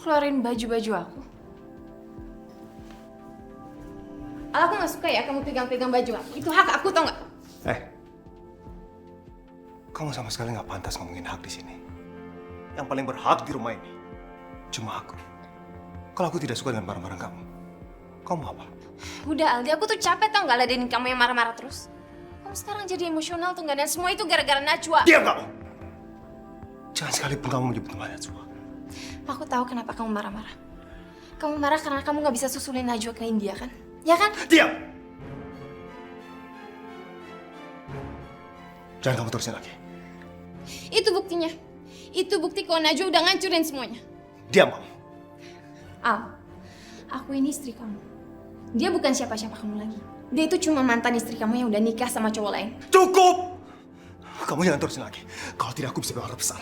keluarin baju-baju aku? Aku gak suka ya kamu pegang-pegang baju aku. Itu hak aku, tau gak? Kamu sama sekali gak pantas ngomongin hak di sini. Yang paling berhak di rumah ini cuma aku. Kalau aku tidak suka dengan barang-barang kamu, kamu apa? Udah Aldi, aku tuh capek tau gak ladenin kamu yang marah-marah terus. Kamu sekarang jadi emosional tuh gak, dan semua itu gara-gara Najwa. Diam kamu! Jangan sekalipun kamu menyebut nama Najwa. Aku tahu kenapa kamu marah-marah. Kamu marah karena kamu gak bisa susulin Najwa ke India kan? Ya kan? Diam! Jangan kamu terusin lagi. Itu buktinya. Itu bukti kalau Najwa udah ngancurin semuanya. Diam kamu. Al, aku ini istri kamu. Dia bukan siapa-siapa kamu lagi. Dia itu cuma mantan istri kamu yang udah nikah sama cowok lain. Cukup! Kamu jangan terusin lagi. Kalau tidak aku bisa marah besar.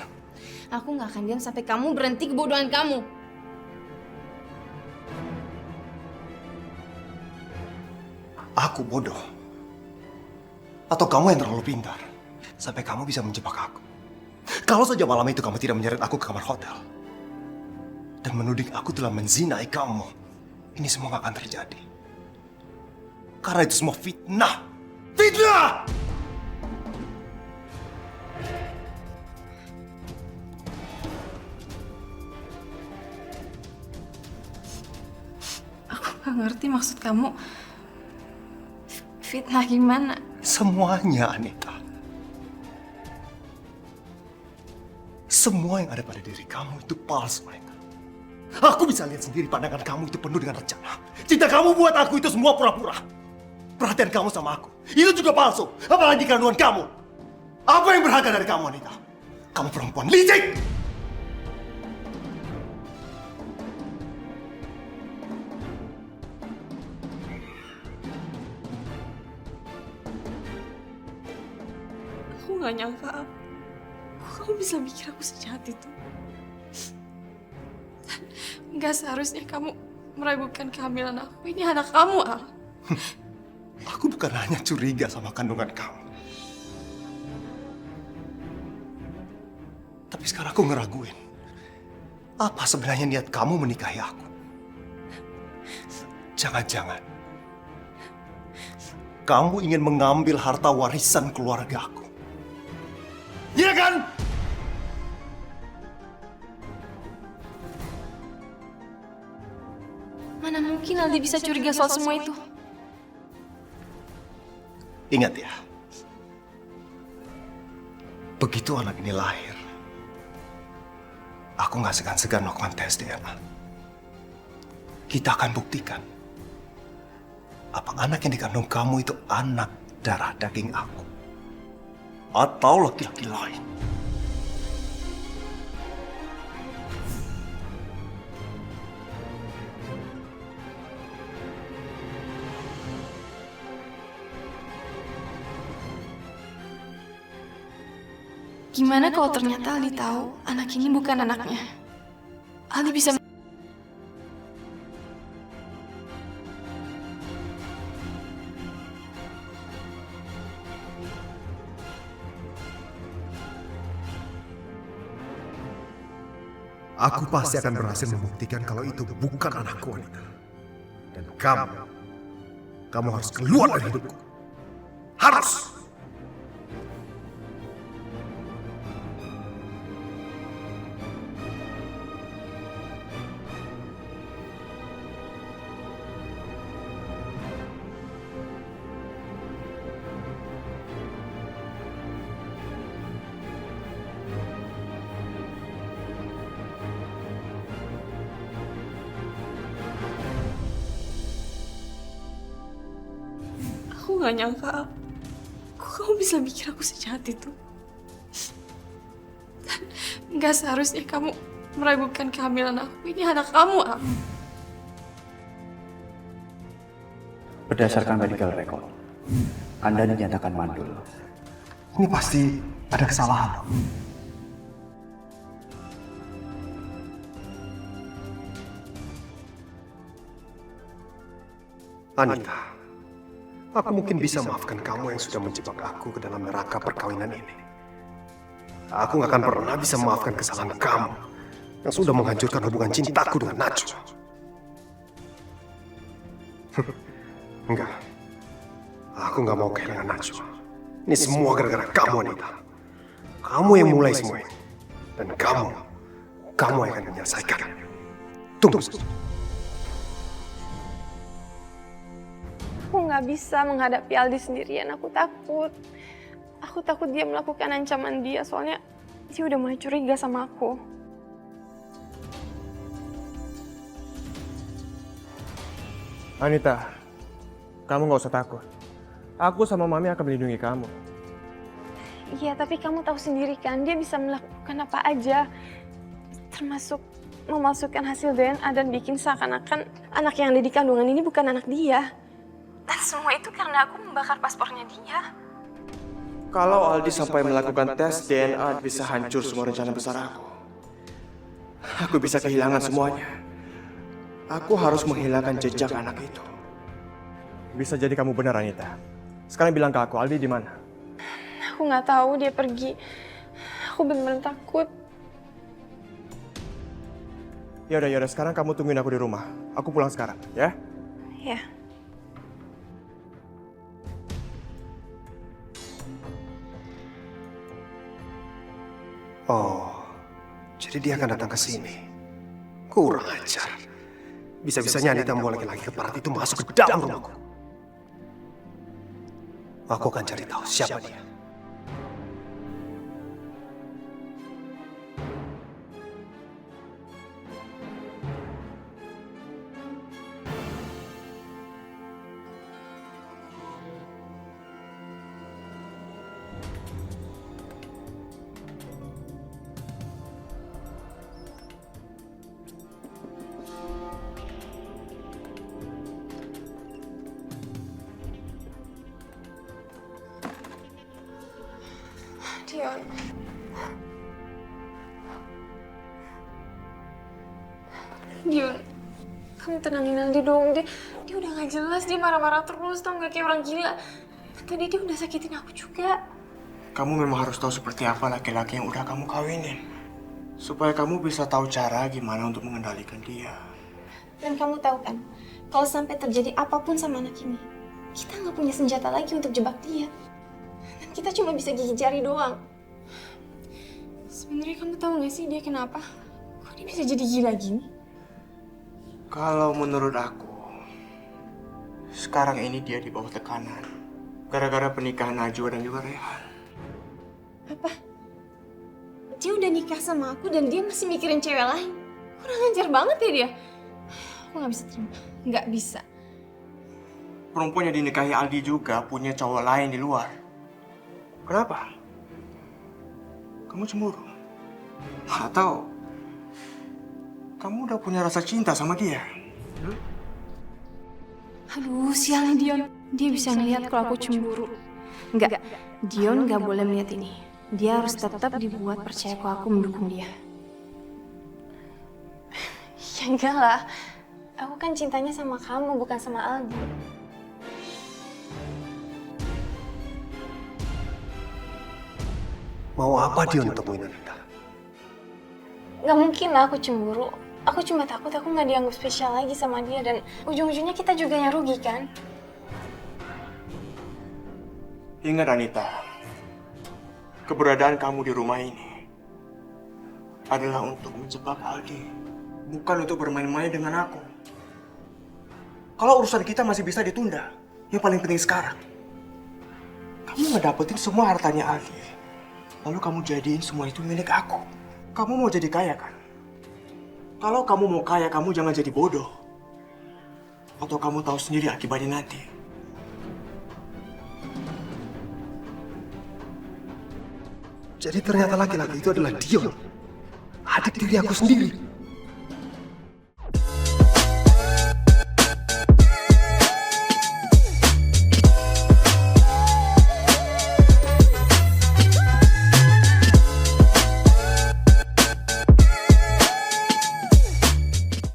Aku gak akan diam sampai kamu berhenti kebodohan kamu. Aku bodoh? Atau kamu yang terlalu pintar? Sampai kamu bisa menjebak aku. Kalau saja malam itu kamu tidak menyeret aku ke kamar hotel dan menuding aku telah menzinai kamu, ini semua gak akan terjadi. Karena itu semua fitnah. Fitnah! Aku gak ngerti maksud kamu. Fitnah gimana? Semuanya, Anita. Semua yang ada pada diri kamu itu palsu, Anita. Aku bisa lihat sendiri pandangan kamu itu penuh dengan rencana. Cinta kamu buat aku itu semua pura-pura. Perhatian kamu sama aku itu juga palsu. Apalagi kandungan kamu. Apa yang berharga dari kamu, Anita? Kamu perempuan licik! Aku gak nyangka kamu bisa mikir aku sejahat itu. Gak seharusnya kamu meragukan kehamilan aku. Ini anak kamu, Al. Aku bukan hanya curiga sama kandungan kamu. Tapi sekarang aku ngeraguin. Apa sebenarnya niat kamu menikahi aku? Jangan-jangan kamu ingin mengambil harta warisan keluarga aku. Iya kan? Mana mungkin Aldi bisa curiga soal semua itu? Ingat ya, begitu anak ini lahir, aku nggak segan-segan melakukan tes DNA. Kita akan buktikan apa anak yang dikandung kamu itu anak darah daging aku atau laki-laki lain. Gimana kalau ternyata Aldi tahu anak ini bukan anaknya? Aldi bisa... Aku pasti akan berhasil membuktikan kalau itu bukan anakku, Anita. Dan kamu harus keluar dari hidupku. Harus! Aku gak nyangka kamu bisa mikir aku sejahat itu. Dan gak seharusnya kamu meragukan kehamilan aku. Ini anak kamu, Al. Berdasarkan medical record, Anda dinyatakan mandul. Ini pasti ada kesalahan. Anita, aku mungkin bisa maafkan kamu yang sudah menjebak aku ke dalam neraka perkawinan ini. Aku gak akan pernah bisa memaafkan kesalahan kamu yang sudah menghancurkan hubungan cintaku dengan Najwa. Enggak. Aku nggak mau kehilangan Najwa. Ini semua gara-gara kamu, Anita. Kamu yang mulai semua ini. Dan kamu yang akan menyelesaikan. Tunggu saja. Aku nggak bisa menghadapi Aldi sendirian. Aku takut. Aku takut dia melakukan ancaman dia. Soalnya dia udah mulai curiga sama aku. Anita, kamu nggak usah takut. Aku sama Mami akan melindungi kamu. Iya, tapi kamu tahu sendiri kan, dia bisa melakukan apa aja. Termasuk memasukkan hasil DNA dan bikin seakan-akan anak yang ada di kandungan ini bukan anak dia. Dan semua itu karena aku membakar paspornya dia. Kalau Aldi sampai melakukan tes DNA, bisa hancur semua rencana besar aku. Aku bisa kehilangan semuanya. Aku harus menghilangkan jejak anak itu. Bisa jadi kamu benar, Anita. Sekarang bilang ke aku, Aldi di mana? Aku nggak tahu, dia pergi. Aku benar-benar takut. Yaudah, sekarang kamu tungguin aku di rumah. Aku pulang sekarang, ya? Ya. Oh, jadi dia akan datang ke sini. Kurang ajar. Bisa-bisanya Anita membawa laki-laki keparat itu masuk ke dalam rumahku. Aku akan cari tahu siapa dia. Dion, kamu tenangin Aldi dong. Dia udah gak jelas, dia marah-marah terus, tau gak, kayak orang gila. Tadi dia udah sakitin aku juga. Kamu memang harus tahu seperti apa laki-laki yang udah kamu kawinin. Supaya kamu bisa tahu cara gimana untuk mengendalikan dia. Dan kamu tahu kan, kalau sampai terjadi apapun sama anak ini, kita nggak punya senjata lagi untuk jebak dia. Dan kita cuma bisa gigit jari doang. Sebenarnya kamu tahu gak sih dia kenapa? Kok dia bisa jadi gila gini? Kalau menurut aku, sekarang ini dia di bawah tekanan. Gara-gara pernikahan Najwa dan juga Rehan. Apa? Dia udah nikah sama aku dan dia masih mikirin cewek lain. Kurang ajar banget ya dia. Aku nggak bisa terima. Nggak bisa. Perempuan yang dinikahi Aldi juga punya cowok lain di luar. Kenapa? Kamu cemburu? Atau kamu udah punya rasa cinta sama dia? Aduh, sialnya Dion. Dia bisa ngeliat kalau aku cemburu. Enggak, Dion nggak boleh melihat ini. Dia harus tetap dibuat percaya kalau aku mendukung dia. Ya enggak lah. Aku kan cintanya sama kamu, bukan sama Aldi. Mau apa dia untuk temuin Anita? Gak mungkin lah aku cemburu. Aku cuma takut aku gak dianggap spesial lagi sama dia. Dan ujung-ujungnya kita juga yang rugi kan? Ingat Anita, keberadaan kamu di rumah ini adalah untuk menjebak Aldi, bukan untuk bermain-main dengan aku. Kalau urusan kita masih bisa ditunda, yang paling penting sekarang, kamu ngedapetin semua hartanya Aldi, lalu kamu jadiin semua itu milik aku. Kamu mau jadi kaya kan? Kalau kamu mau kaya, kamu jangan jadi bodoh. Atau kamu tahu sendiri akibatnya nanti. Jadi ternyata laki-laki itu adalah Dion. Adik tiri aku sendiri.